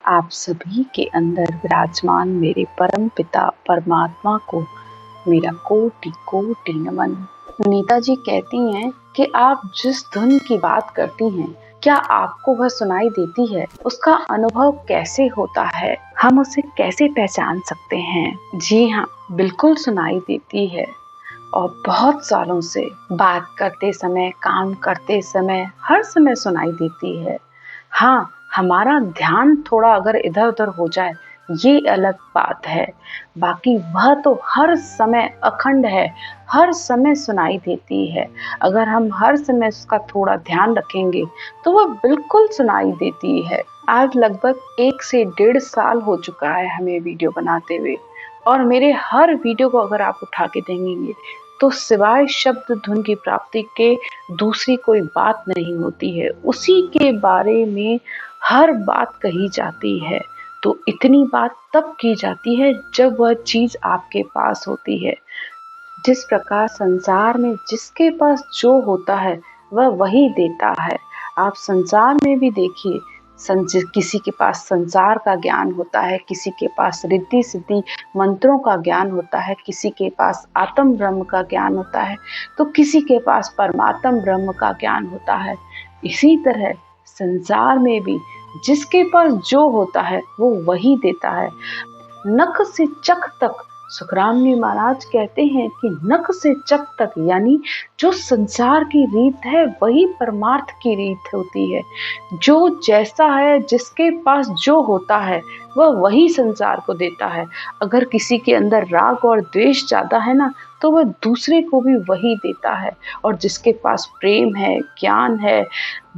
आप सभी के अंदर विराजमान मेरे परम पिता परमात्मा को मेरा कोटि कोटि नमन। नीता जी कहती हैं कि आप जिस धुन की बात करती हैं, क्या आपको वह सुनाई देती है? उसका अनुभव कैसे होता है? हम उसे कैसे पहचान सकते हैं? जी हाँ, बिल्कुल सुनाई देती है और बहुत सालों से बात करते समय, काम करते समय, हर समय सुनाई देती है। हाँ, हमारा ध्यान थोड़ा अगर इधर उधर हो जाए ये अलग बात है, बाकी वह तो हर समय अखंड है, हर समय सुनाई देती है। अगर हम हर समय उसका थोड़ा ध्यान रखेंगे तो वह बिल्कुल सुनाई देती है। आज लगभग 1 से 1.5 साल हो चुका है हमें वीडियो बनाते हुए, और मेरे हर वीडियो को अगर आप उठा के देखेंगे तो सिवाय शब्द धुन की प्राप्ति के दूसरी कोई बात नहीं होती है। उसी के बारे में हर बात कही जाती है। तो इतनी बात तब की जाती है जब वह चीज आपके पास होती है। जिस प्रकार संसार में जिसके पास जो होता है वह वही देता है। आप संसार में भी देखिए, किसी के पास संसार का ज्ञान होता है, किसी के पास रिद्धि सिद्धि मंत्रों का ज्ञान होता है, किसी के पास आत्म ब्रह्म का ज्ञान होता है, तो किसी के पास परमात्म ब्रह्म का ज्ञान होता है। इसी तरह संसार में भी जिसके पास जो होता है वो वही देता है। नख से चक तक सुखराम जी महाराज कहते हैं कि नख से चक तक यानी जो संसार की रीत है वही परमार्थ की रीत होती है। जो जैसा है, जिसके पास जो होता है वह वही संसार को देता है। अगर किसी के अंदर राग और द्वेष ज्यादा है ना, तो वह दूसरे को भी वही देता है। और जिसके पास प्रेम है, ज्ञान है,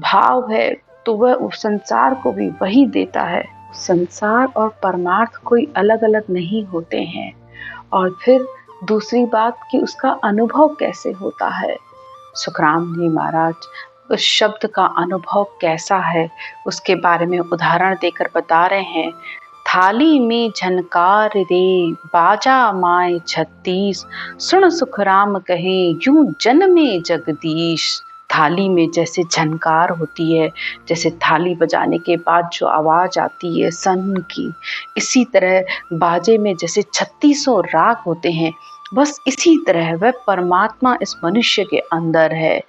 भाव है, तो वह उस संसार को भी वही देता है। संसार और परमार्थ कोई अलग अलग नहीं होते हैं। और फिर दूसरी बात कि उसका अनुभव कैसे होता है। सुखराम जी महाराज उस शब्द का अनुभव कैसा है उसके बारे में उदाहरण देकर बता रहे हैं। थाली में झनकार रे बाजा माए 36, सुन सुखराम कहे यूं जन्मे जगदीश। थाली में जैसे झनकार होती है, जैसे थाली बजाने के बाद जो आवाज आती है सन की, इसी तरह बाजे में जैसे 3600 राग होते हैं, बस इसी तरह वह परमात्मा इस मनुष्य के अंदर है।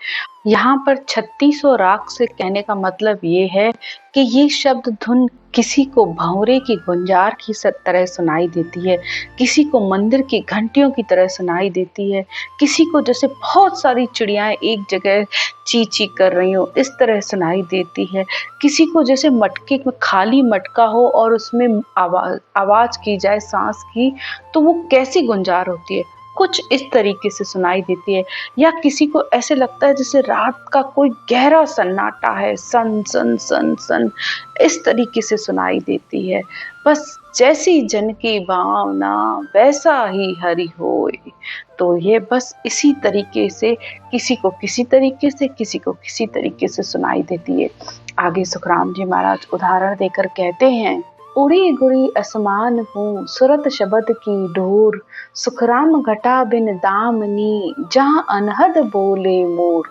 यहाँ पर 3600 राग से कहने का मतलब ये है कि ये शब्द धुन किसी को भंवरे की गुंजार की तरह सुनाई देती है, किसी को मंदिर की घंटियों की तरह सुनाई देती है, किसी को जैसे बहुत सारी चिड़ियाएं एक जगह ची ची कर रही हो इस तरह सुनाई देती है, किसी को जैसे मटके में खाली मटका हो और उसमें आवाज की जाए सांस की, तो वो कैसी गुंजार होती है, कुछ इस तरीके से सुनाई देती है। या किसी को ऐसे लगता है जैसे रात का कोई गहरा सन्नाटा है, सन सन सन सन इस तरीके से सुनाई देती है। बस जैसी जन की भावना वैसा ही हरि होए। तो ये बस इसी तरीके से किसी को किसी तरीके से, किसी को किसी तरीके से सुनाई देती है। आगे सुखराम जी महाराज उदाहरण देकर कहते हैं, उड़ी गुड़ी आसमान हूँ सुरत शब्द की डोर, सुखराम घटा बिन दामनी जहाँ अनहद बोले मोर।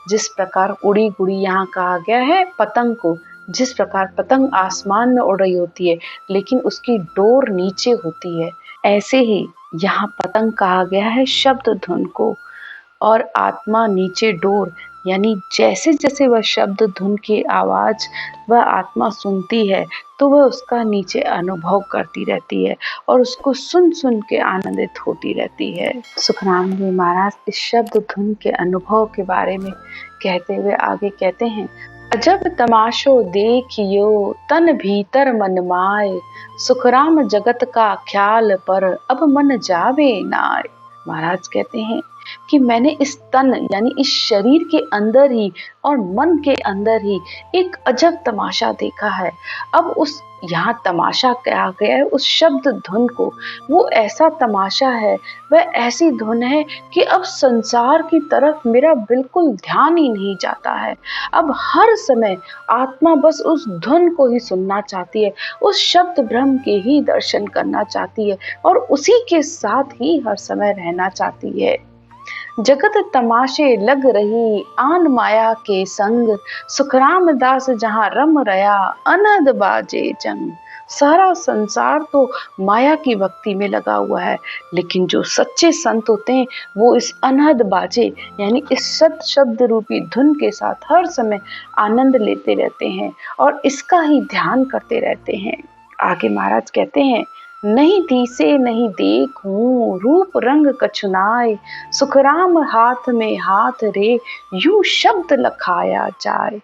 जिस प्रकार उड़ी गुड़ी यहाँ कहा गया है पतंग को, जिस प्रकार पतंग आसमान में उड़ रही होती है लेकिन उसकी डोर नीचे होती है, ऐसे ही यहाँ पतंग कहा गया है शब्द धुन को, और आत्मा नीचे डोर। यानी जैसे जैसे वह शब्द धुन की आवाज वह आत्मा सुनती है तो वह उसका नीचे अनुभव करती रहती है और उसको सुन सुन के आनंदित होती रहती है। सुखराम जी महाराज इस शब्द धुन के अनुभव के बारे में कहते हुए आगे कहते हैं, अजब तमाशो देखियो तन भीतर मन माए, सुखराम जगत का ख्याल पर अब मन जावे नाय। महाराज कहते हैं कि मैंने इस तन यानी इस शरीर के अंदर ही और मन के अंदर ही एक अजब तमाशा देखा है। अब उस यहाँ तमाशा क्या गया है उस शब्द धुन को, वो ऐसा तमाशा है, वह ऐसी धुन है कि अब संसार की तरफ मेरा बिल्कुल ध्यान ही नहीं जाता है। अब हर समय आत्मा बस उस धुन को ही सुनना चाहती है, उस शब्द ब्रह्म के ही दर्शन करना चाहती है और उसी के साथ ही हर समय रहना चाहती है। जगत तमाशे लग रही आन माया के संग, सुखराम दास जहाँ रम रया अनहद बाजे जंग। सारा संसार तो माया की भक्ति में लगा हुआ है, लेकिन जो सच्चे संत होते हैं वो इस अनहद बाजे यानी इस सत शब्द रूपी धुन के साथ हर समय आनंद लेते रहते हैं और इसका ही ध्यान करते रहते हैं। आगे महाराज कहते हैं, नहीं दिसे नहीं देखूं रूप रंग कछुनाय, सुखराम हाथ में हाथ रे यूं शब्द लखाया जाए।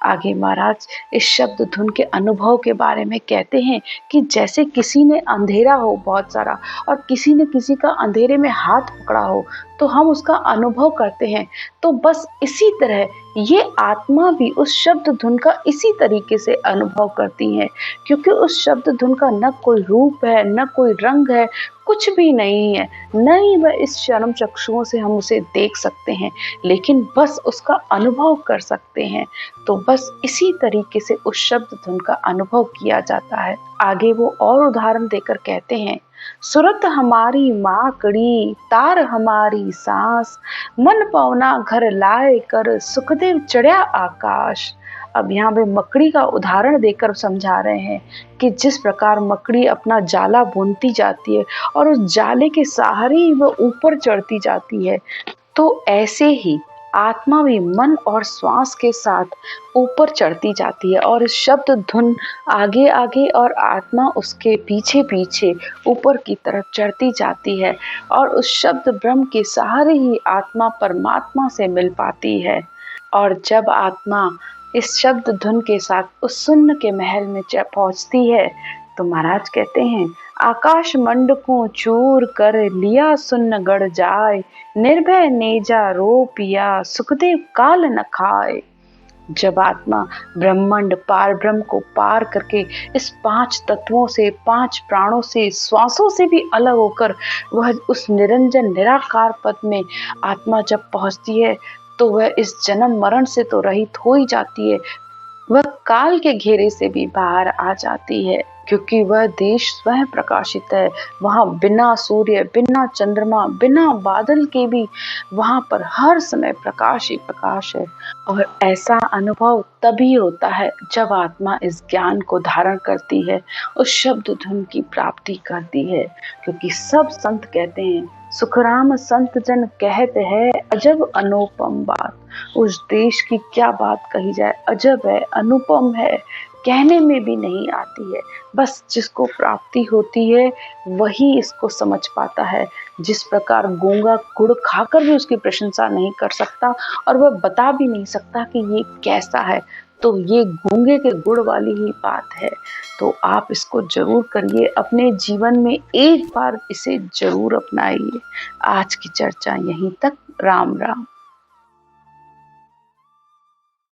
आगे महाराज इस शब्द धुन के अनुभव के बारे में कहते हैं कि जैसे किसी ने अंधेरा हो बहुत सारा और किसी ने किसी का अंधेरे में हाथ पकड़ा हो तो हम उसका अनुभव करते हैं, तो बस इसी तरह ये आत्मा भी उस शब्द धुन का इसी तरीके से अनुभव करती है, क्योंकि उस शब्द धुन का न कोई रूप है न कोई रंग है, कुछ भी नहीं है, न ही वह इस चर्म चक्षुओं से हम उसे देख सकते हैं, लेकिन बस उसका अनुभव कर सकते हैं। तो बस इसी तरीके से उस शब्द धुन का अनुभव किया जाता है। आगे वो और उदाहरण देकर कहते हैं, सुरत हमारी माकड़ी तार हमारी सांस, मन पवना घर लाए कर सुखदेव चढ़ा आकाश। अब यहाँ पे मकड़ी का उदाहरण देकर समझा रहे हैं कि जिस प्रकार मकड़ी अपना जाला बुनती जाती है और उस जाले के सहारे ही वह ऊपर चढ़ती जाती है, तो ऐसे ही आत्मा भी मन और श्वास के साथ ऊपर चढ़ती जाती है और इस शब्द धुन आगे आगे और आत्मा उसके पीछे पीछे ऊपर की तरफ चढ़ती जाती है और उस शब्द ब्रह्म के सहारे ही आत्मा परमात्मा से मिल पाती है। और जब आत्मा इस शब्द धुन के साथ उस शून्य के महल में पहुंचती है तो महाराज कहते हैं, आकाश मंड को चूर कर लिया सुन्न गढ़ जाए, निर्भय नेजा रो पिया सुखदेव काल न खाए। जब आत्मा ब्रह्मांड पार ब्रह्म को पार करके इस 5 तत्वों से 5 प्राणों से श्वासों से भी अलग होकर वह उस निरंजन निराकार पद में आत्मा जब पहुंचती है तो वह इस जन्म मरण से तो रहित हो ही जाती है, वह काल के घेरे से भी बाहर आ जाती है, क्योंकि वह देश स्वयं प्रकाशित है। वहाँ बिना सूर्य बिना चंद्रमा बिना बादल के भी वहाँ पर हर समय प्रकाश ही प्रकाश है। और ऐसा अनुभव तभी होता है जब आत्मा इस ज्ञान को धारण करती है, उस शब्द धुन की प्राप्ति करती है। क्योंकि सब संत कहते हैं, सुखराम संत जन कहते हैं अजब अनुपम बात। उस देश की क्या बात कही जाए, अजब है, अनुपम है, कहने में भी नहीं आती है। बस जिसको प्राप्ति होती है वही इसको समझ पाता है। जिस प्रकार गूंगा गुड़ खाकर भी उसकी प्रशंसा नहीं कर सकता और वह बता भी नहीं सकता कि ये कैसा है, तो ये गूंगे के गुड़ वाली ही बात है। तो आप इसको जरूर करिए, अपने जीवन में एक बार इसे जरूर अपनाइए। आज की चर्चा यहीं तक। राम राम।